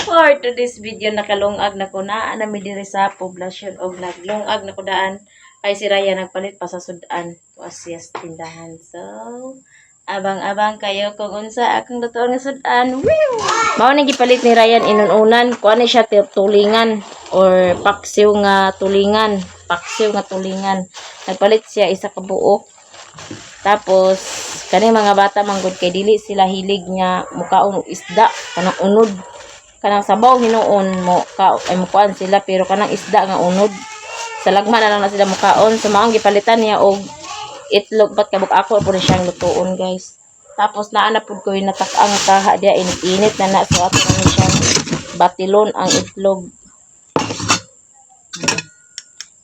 For today's video, nakalungag na ko na mi diri sa poblasyon og naglungag na ko daan kay si Raya nagpalit pa sa sudan to asiyas tindahan. So, abang-abang kayo kung unsa akong lutoon nga sudan. Woo! Mao ni gipalit ni Ryan inununan ko ani siya tulingan or paksiw nga tulingan, Nagpalit siya isa ka buok. Tapos kani mga bata manggod kay dili sila hilig nga mukaon og isda kanang unod. Kanang sabaw hinuon mo ay mukuan sila pero kanang isda nga unod sa lagma na lang na sila mukaon. So maong gipalitan niya og itlog bat kabuk ako pud siyang lutuon, guys. Tapos naa na pud ko natak-ang kaha dia init na so ato na siyang batilon ang itlog.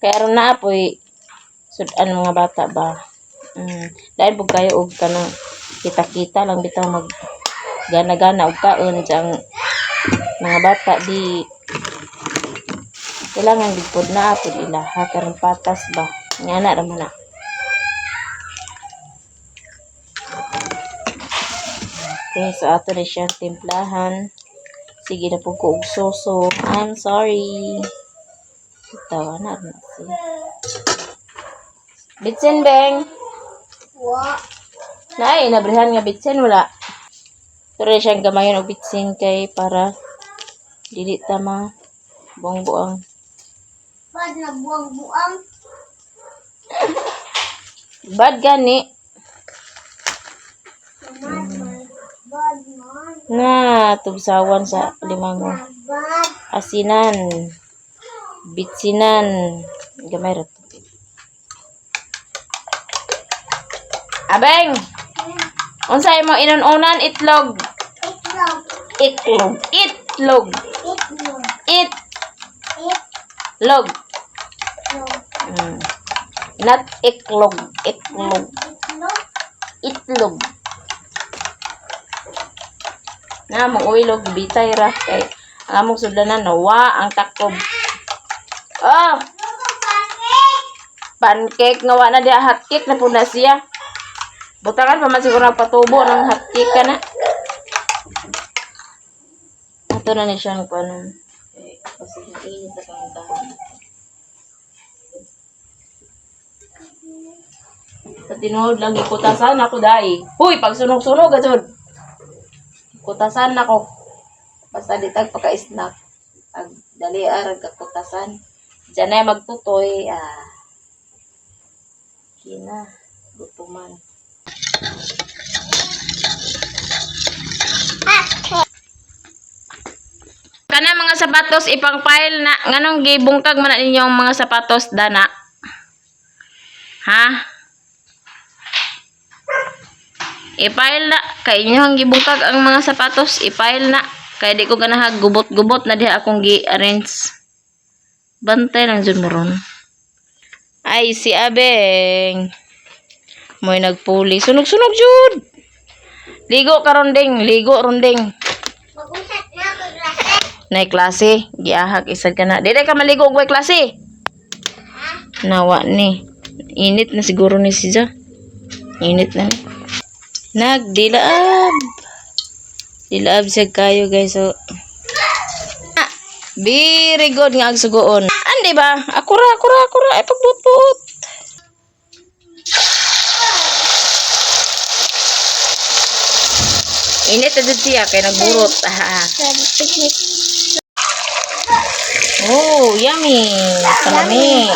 Kaya ron na apoy sudan mga bata ba. Dahil pug kayo og kanang kita-kita lang bitaw mag gana-gana og kaon sang mga bata di kailangan gid na pud ilaha karon patas ba ngana ra man na. Okay, so ato na siya timplahan. Sige na po ko og soso. I'm sorry. Tawa na rin siya. Bitsin, Beng. Wa. Nay, nabrihan nga bitsin wala. Pero siyang gamayon og bitsin kay para dili tama buang-buang. Bad na buang-buang. Bad gani. Bad man. Na tugsawan sa limango. Bad. Asinan. Bitsinan. Gamay ra to. Abeng. Unsay mo inununan itlog? Itlog. Itlog. Itlog. Itlog. Itlog. Not iklog. Itlog. Itlog. Itlog. Na mong uilog bitay ra kay ang among sudanan nawa ang takob. Oh, pancake nga wa na dia hot cake na pud na siya. Butangan pa man siguro nagpatubo ng hot cake kana. Ato na ni siyang kuan. Kasi init sa kantahan. Sa tinuod lang gikutasan ako dai. Huy, pag sunog-sunog gud. Kutasan nako. Basta ditag pagka-snack. Ag dali arag kakutasan. Diyan na magtutoy. Kina. Gutuman. Kana mga sapatos ipang file na. Nganong gibungkag man na ninyong mga sapatos dana? Ha? I-file na. Kay inyong gibungkag ang mga sapatos. I-file na. Kaya di ko ganahag gubot-gubot na diha akong gi-arrange. Bantay lang dyan mo ron. Ay, si Abeng. Mo'y nagpuli. Sunog-sunog jud. Ligo ka ronding. Ligo ronding. Mag-usap na ako klase. Nay klase. Giahag isad ka na. Dede ka maligo og klase. Nawa ni. Init na siguro ni siya. Init na ni. Nagdilaab. Dilaab siya kayo guys. So, very good nga agsugoon. Andi ba? Akura. Ay pagbut-but. Init na dun siya. Kaya nagburot. Oh, yummy. Kalami.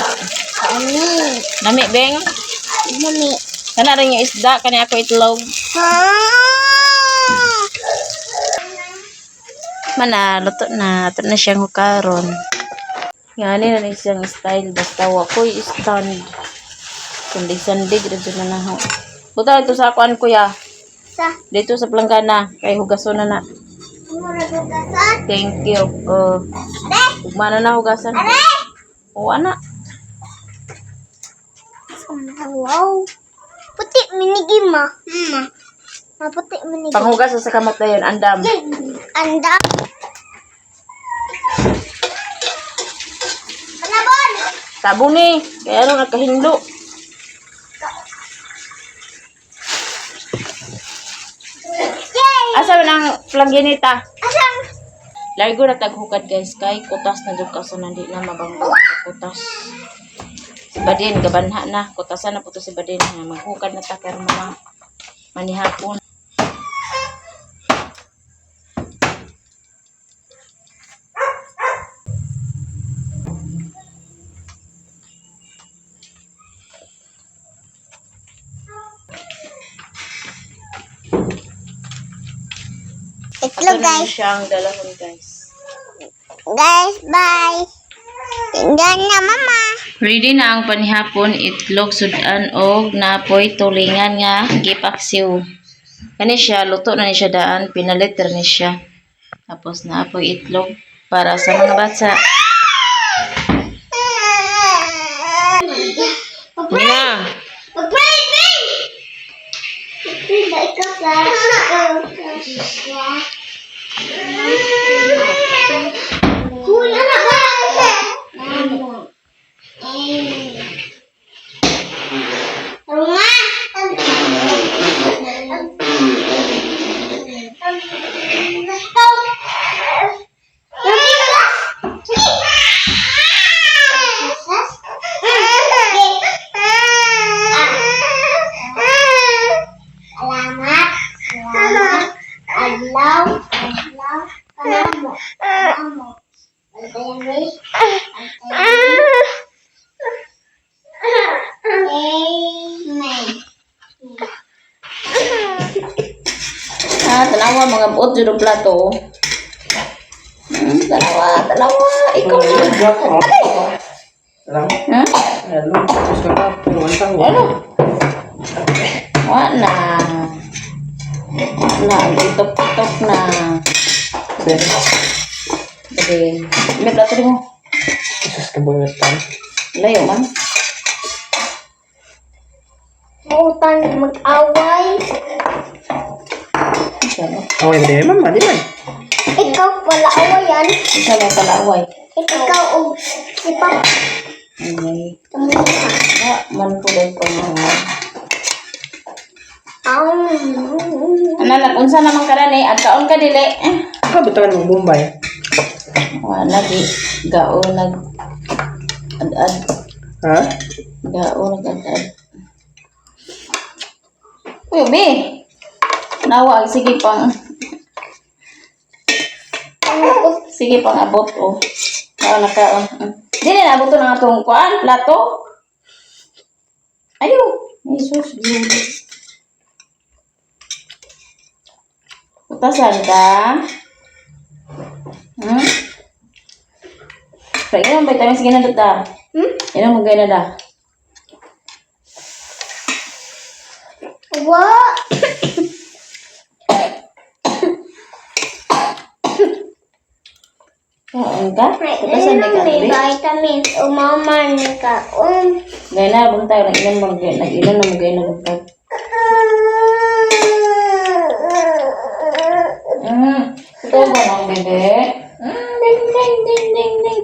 Nami, Beng. Mami. Kana rin yung isda. Kani ako itlog. Mana, luto na. Ito na siyang hukaron. Ngani na rin siyang style. Basta wakoy stand. Sandig-sandig. Dito na na ho. Buta ito sa akuan kuya. Sa. Dito sa planggana. Kay hugason na na. Muragugasan. Thank you. Ugma na hugasan. Are! O, anak. Wow. Puti minigi ma. Maputi minigi. Panghugas sa kamot na yun. Andam. Anda. Kanabon! Tabo ni. Kaya ano nagkahindo. Yay! Asa man ang plangginita? Asang? Largo na taghukad guys kay kutas na jud kaso nandi na mabanggo ang kutas. Si Badin gabanha na kutasan na puto si Badin na maghukad na ta kay mga manihapon. Itlog, Ito na guys. siya ang dalahon guys. Guys, bye. Tingnan na, mama. Ready na ang panihapon, itlog, sudan og napoy tulingan nga gipaksiw. Kani siya, luto na ni siya daan, pinaliter ni siya. Tapos napoy itlog para sa mga bata. Mina, Ikaw sa... Hula na ba? Ruma! Salamat. Salamat. Adlaw. Adlaw. Kalamo. Kalamo. Amen. tanawa mga buot jud og plato. Tanawa. Ikaw na. Alam? Ha? Hello. Gusto ka puluhan tayo. Ano? Wala. Wala. Itok na. Jadi, may plato rin mo. Isus kebangetan. Layo man. Mautan mag-away. Isa no? Away ba din? Mama, di man. Ikaw pala awayan. Isa lang palaway. Ikaw o si Papa. Ay, Tumulong man po din ko mga. ka. Unsa naman ka ni? Agkaon ka dili. Ka betul ng Bombay. Wala di. Gaon nag ad-ad. Ha? Gaon nag ad-ad. Uy, be. Nawa, sige pang. Sige pang abot oh. Nakaon. Dili na abot na atong kuan, plato. Ayo, Jesus, Jesus. Utasan ka. Kaya inom ba tayo sige na data? Inom mo gaya na da. What? Kaon ka? Utasan ka May gabi. vitamins. Umaman ka. Gaya na, abot tayo. Nag-inom mo gaya na mo gaya na data. Ito ba ng bebe? Ding, ding, ding, ding, ding.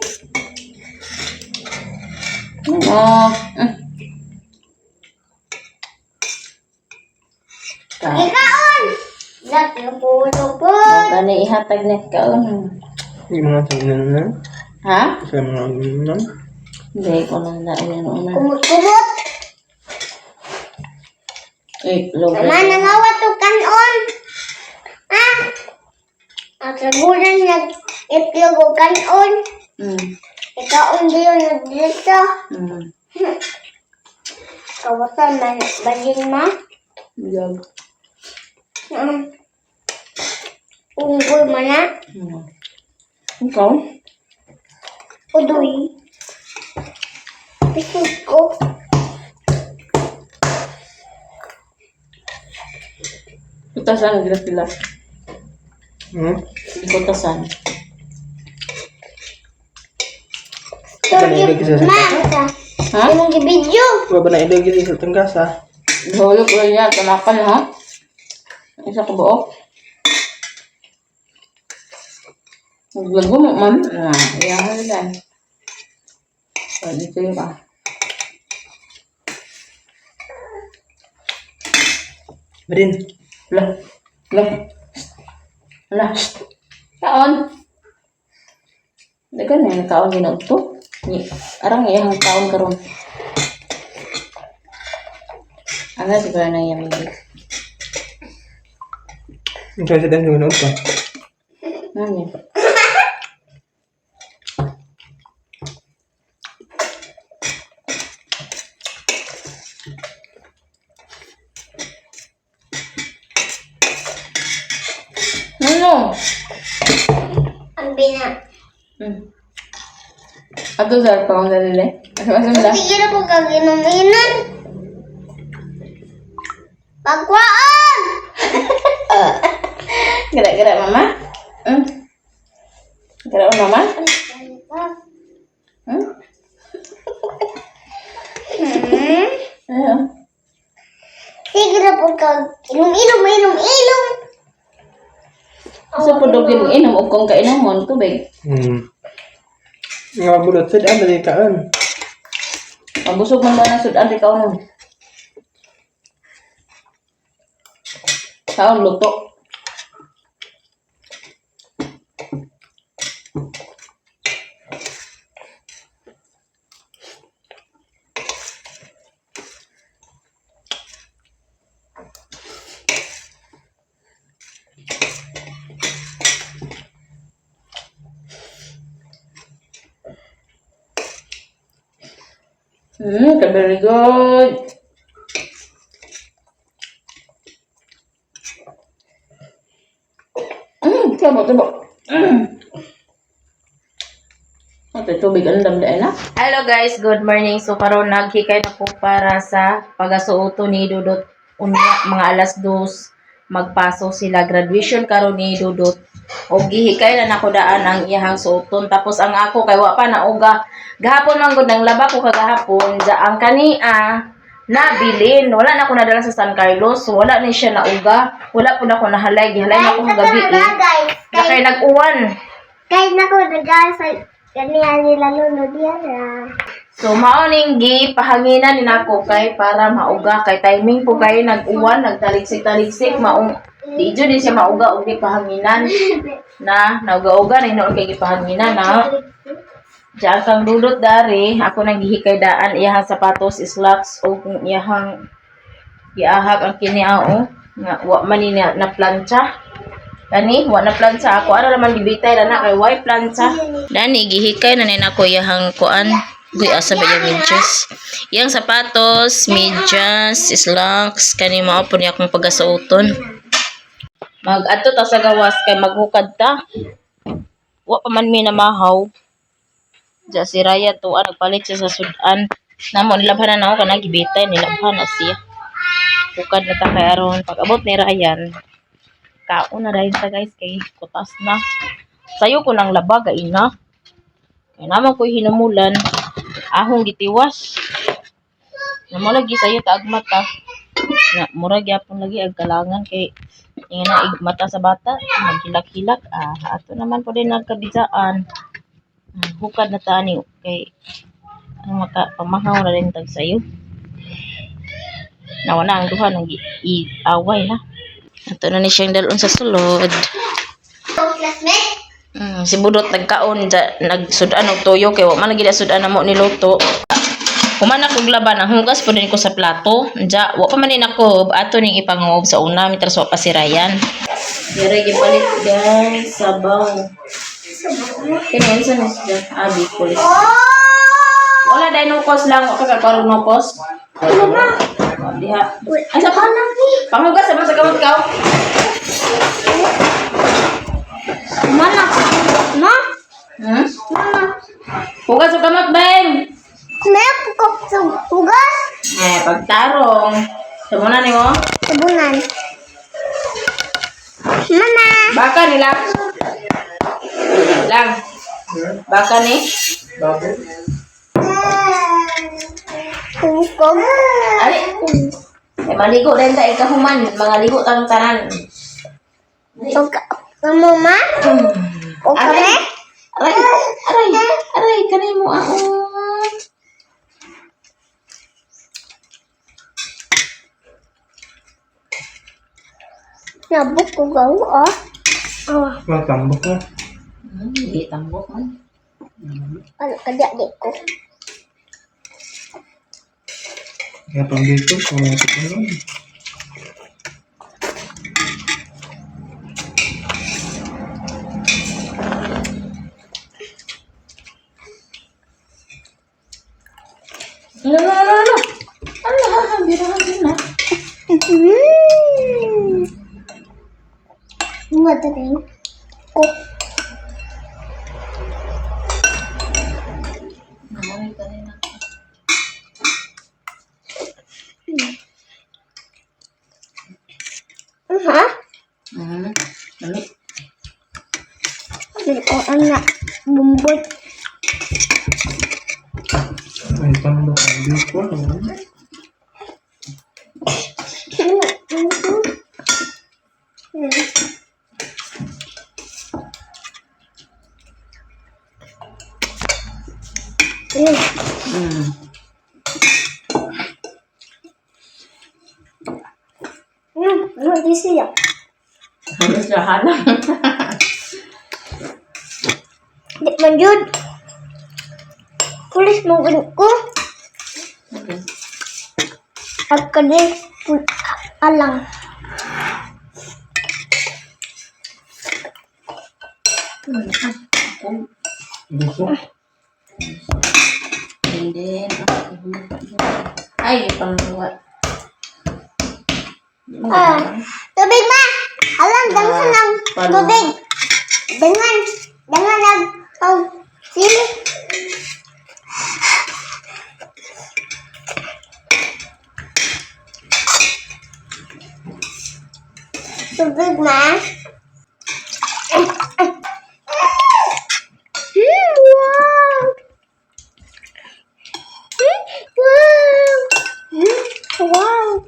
Ikaon! Dati po. Gani ihatag na kaon. Yung mga tingnan na. Ha? Sa mga tingnan. Hindi ko na yan una. Kumot-kumot. Itlog. Mama, nangawa to kanon. Ha? Ang sagulan nag-itlog o kanon. Ikaon diyo nag-dito. Kawasan man, bagin ma. Yan. Unggol man na. Ikaw? Udoy. Pisig ko. Utasan ang sila. Ikotasan. Sorry, ma. Ha? Yung video. Wala ba na ilagay sa tanggasa? Hulog ko yan. Tanakan ha? Isa ko buo. Naglago mo man. Iyan ka nila. Pwede kayo ka. Badin. Lah. Lah. Lah. Kaon. Dagan na yung kaon ginog to. Arang iyang kaon karon. Ano siguro na yung mga. Ang kasi din yung pa. Ano yun? Ano? Ang bina. Ato sa pa ang dalili. Asam da? Sige na po kaginom-inom. Pagwaan! Gerak-gerak mama. Gerak mama. Ayo. Sige na po kaginom-inom. Sa podog inom og kung kainomon tubig. Nga bulot sad ang dali kaan. Mabusog man ba na sudan di kaunon. Kaon luto. Very good. Tabo. Okay, tubig ang damdain na. Hello guys, good morning. So karon naghikay na ko para sa pagasuoto ni Dudot unya mga alas 2 magpaso sila graduation karon ni Dudot. Og gihikay na nako daan ang iyahang suoton tapos ang ako kay wa pa nauga. Gahapon man gud nang laba ko kagahapon, ang kania nabilin. Wala na ako nadala sa San Carlos. So, wala ni siya nauga. Wala po na ako nahalay. Gihalay na akong gabi eh. Kaya nag-uwan. Guys, na ko nag-aaral sa kaniya nila lunod yan. So, maoning pahanginan ni nako kay para mauga. Kay timing po kayo nag-uwan, nagtaliksik-taliksik. Di dyan din siya mauga o di pahanginan. Na, nauga-uga na inoon kay gipahanginan na. Diyan kang Dudot dari, ako nang gihikay daan iyahang sapatos, slacks o kung iyahang giahag ang kiniao nga wa man ni na plancha. Kani wa na plancha ako ara naman gibitay na kay way plancha. Dani gihikay na nin ako iyahang kuan. Guy asa ba yung medyas? Iyang sapatos, medyas, slacks kani mao po niya akong pagasuoton. Mag-adto ta sa gawas kay maghukad ta. Wa pa man mi na mahaw. Diya si Raya to, nagpalit siya sa sudan. Namo, nilabhan na ako, kanagibitay, nilabhan na siya. Bukad na ta kay aron. Pag abot ni Ryan, kaon na rin ta guys, kay kutas na. Sayo ko ng laba, gaina. Kaya naman ko hinumulan, ahong gitiwas. Namo lagi sayo ta agmata. Na, murag yapon lagi agkalangan kay yung na igmata sa bata, maghilak-hilak. Ato naman po din nagkabizaan. Hukad na tani kay ang pamahaw na rin tag sayo. Nawa na ang duha nang iaway na. Ato na ni siyang dalon sa sulod. Si Budot nagkaon nagsudan og toyo kay wa man lagi sudan namo niluto. Humana kog laban ang hugas po din ko sa plato. Nja wa pa man din ako ato ning ipanguob sa una mitras wa pa si Ryan. Dire gipalit guys sabaw. Kini sa nisda abi kulis. Wala dai no kos lang ako sa karon no kos. Ano ba? Diha. Asa pa na? Pangugas sa mga kamot ka. Mana? Ma? Mama. Hugas sa kamot beng. Meron ko sa hugas. Pagtarong. Sabunan ni mo? Sabunan. Mama. Baka nila. Lang. Baka ni? Kungkog. Ari. Maligo din tayo kahuman. Mga ligo tang tanan. Kamu ma? O kami? Aray. Kanay mo ako. Nabuk ko gaw, oh. Matambok na. Hindi tambok man. Ano kaya di ko? Kaya pang dito, kung ito pa lang. Ano, birahan din na. Madaling ko. Namoy ka rin ako. Ha? Dali. Hindi ko anak. Bumbot. Ay, paano pang dito? Ano di siya? Ano siya hanap? Di man yun. Pulis mo ko. Agkali. Alang. Dito? Hindi. Ay, pangluwa. Tubig ma! Alam, dangan ng tubig. Dangan. Dangan ng sili. Tubig ma. Wow! Wow!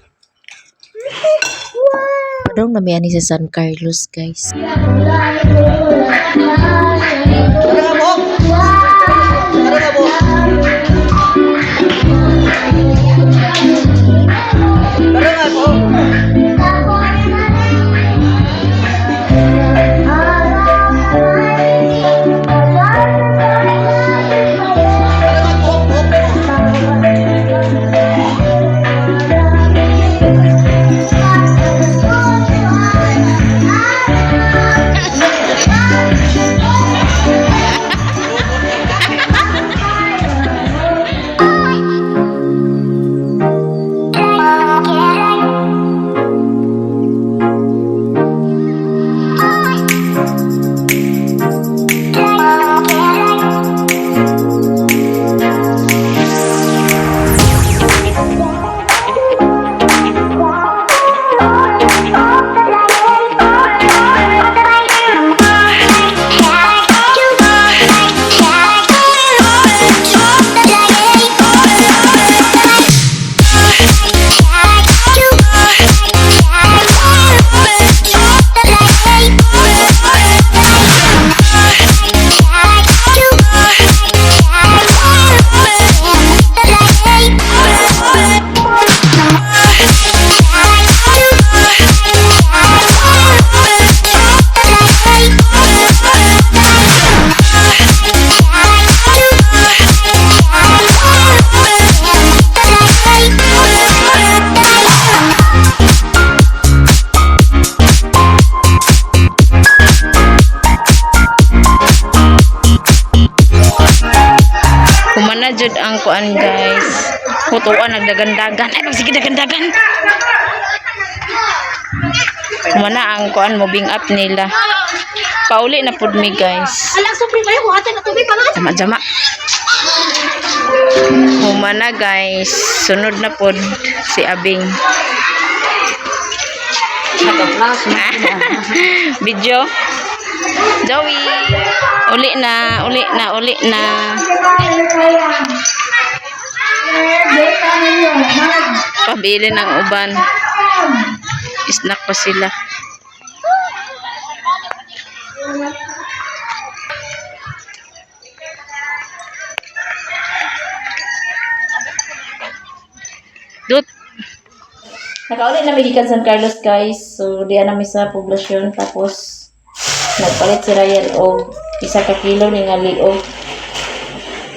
Padong namiyan ni sa San Carlos, guys. Kumana jud ang kuan, guys. Kutuan nagdagandagan. Ay, sige dagandagan. Kumana ang kuan moving up nila. Pauli na pud mi, guys. Alang supri kayo, buhatan na tubig pa lang. Jama-jama. Kumana, guys. Sunod na pud si Abing. Video. Joey. Uli na. Pabili ng uban. Snack pa sila. Dut. Nakaulit na Medican San Carlos, guys. So, diyan namin sa poblasyon. Tapos, nagpalit si Ryan o 1 ka kilo ni nga liog.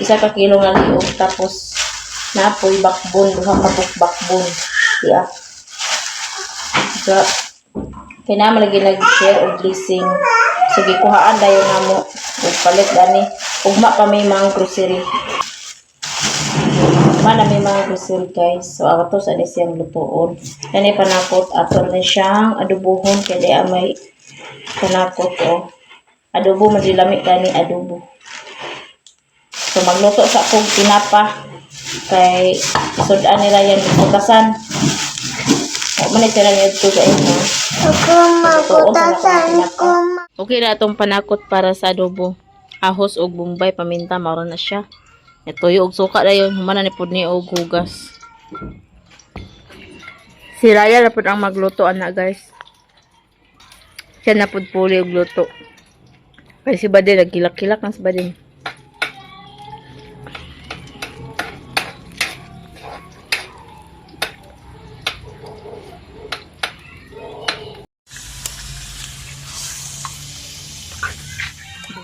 isa ka kilo nga liog tapos napoy bakbon duha ka bakbon diya. So kaya naman lagi nag-share og blessing. So gikuhaan dayon namo ug palit gani ugma pa may mga grocery. Mana may mga grocery guys. So ato sa ni siyang lutuon. Kani panakot ato ni siyang adobohon kay di may panakot o. Adobo man lami gani adobo. So magluto sa akong tinapa kay sudan nila yan butasan. O man tira niya dito sa inyo. Ako mabutasan ko. Okay na itong panakot para sa adobo. Ahos og bumbay, paminta, maro na siya. Tuyo og suka na yun. Humana ni pud ni og hugas. Si Raya na pud ang magluto ana guys. Siya na pud puli og luto. Kaya si Badin, nagkilak-kilak na si Badin.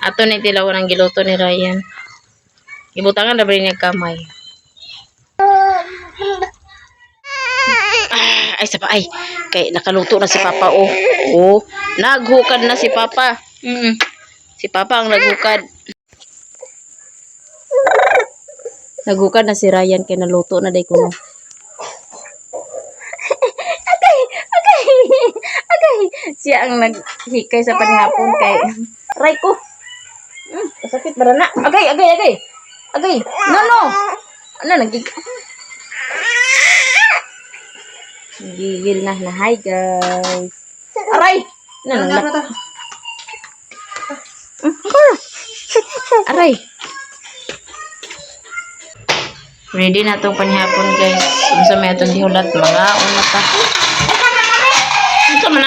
Ato ni tilawan ang giluto ni Ryan. Ibutangan na ba niya kamay? Ay, sapa ay. Kay nakaluto na si Papa oh. Oh, naghukad na si Papa. Si Papa ang naghukad. Naghukad na si Ryan kay naluto na day kuno. Okay. Siya ang naghikay sa panihapon kay Ray ko. Kasakit ba na? Agay. No. Ano nagig? Gigil na. Hi guys. Aray. Aray. Ready na tong panihapon guys. Unsa may atong gihulat mga una ta. Unsa man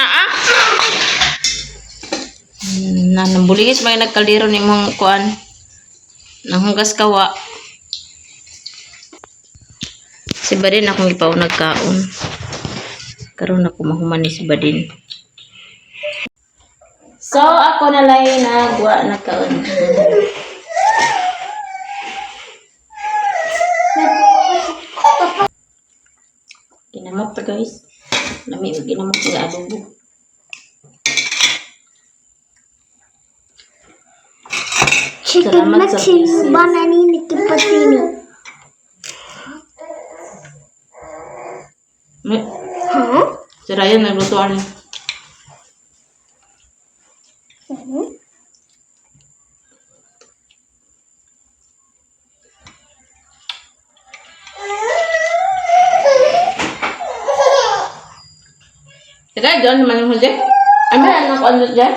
na nambulingis may nagkaldero ni mong kuan nanghugas kawa si Badin akong ipaw nagkaon karon ako mahuman ni si Badin. So ako na lay nagwa nagkaon. Ginamot ta guys, lami ginamot nga adobo. Chicken mixing bananini tipatini. Si Ryan naglutoan. Teka, John, naman yung huli. Ambil anak ko ano dyan?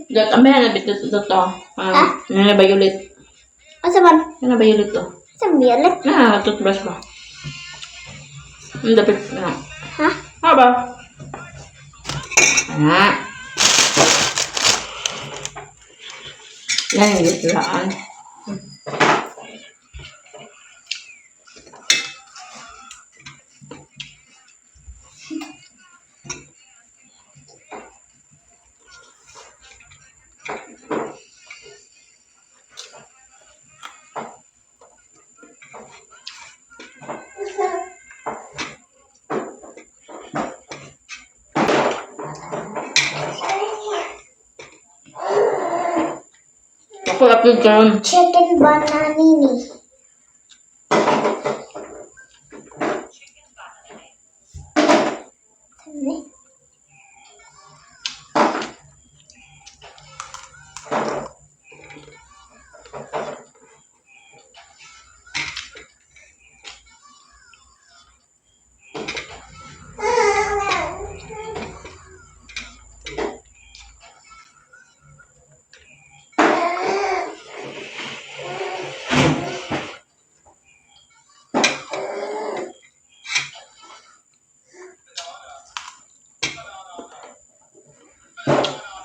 Dyan, ambil anak bito to. Yan na violet. Asa man? Yan na violet to. Sa violet? Na, toothbrush ba? Ang dapit na. Ha? Haba. Anak. Yan yung gitlaan. Ako lapit dyan. Chicken bananini.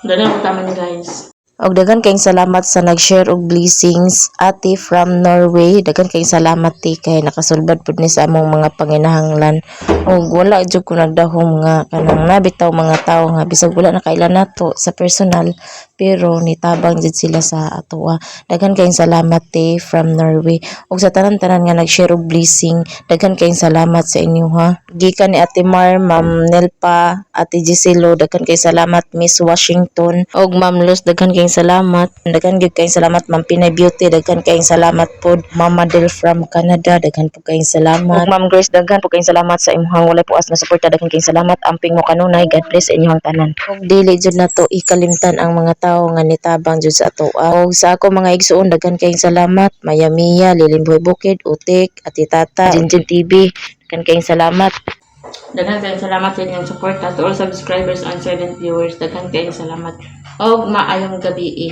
Dali ako taman guys. Og daghan kayong salamat sa nag-share og blessings ate from Norway. Daghan kayong salamat ti kay nakasulbad pud ni sa among mga panginahanglan. Og wala jud ko nagdahom nga kanang nabitaw mga tawo nga bisag wala na kailan nato sa personal pero nitabang jud sila sa atoa. Daghan kayong salamat te from Norway. Ug sa tanan-tanan nga nag-share og blessing, daghan kayong salamat sa inyo ha. Gikan ni Ate Mar, Ma'am Nelpa, Ate Giselo, daghan kayong salamat Miss Washington, og Ma'am Luz, daghan kayong salamat. Daghan gyud kayong salamat Ma'am Pinay Beauty, daghan kayong salamat pod. Mama Del from Canada, daghan po kayong salamat. Ug Ma'am Grace, daghan po kayong salamat sa imong walay puas na suporta, daghan kayong salamat. Amping mo kanunay, God bless inyong tanan. Ug dili jud nato ikalimtan ang mga tawo nga nitabang jud sa atoa. Og sa ako mga igsuon, daghan kayong salamat. Maya Mia, Lilimboy Bukid, Utik, Ati Tata, Jinjin TV, daghan kayong salamat. Daghan kayong salamat sa inyong support to all subscribers and silent viewers. Daghan kayong salamat. Og maayong gabi.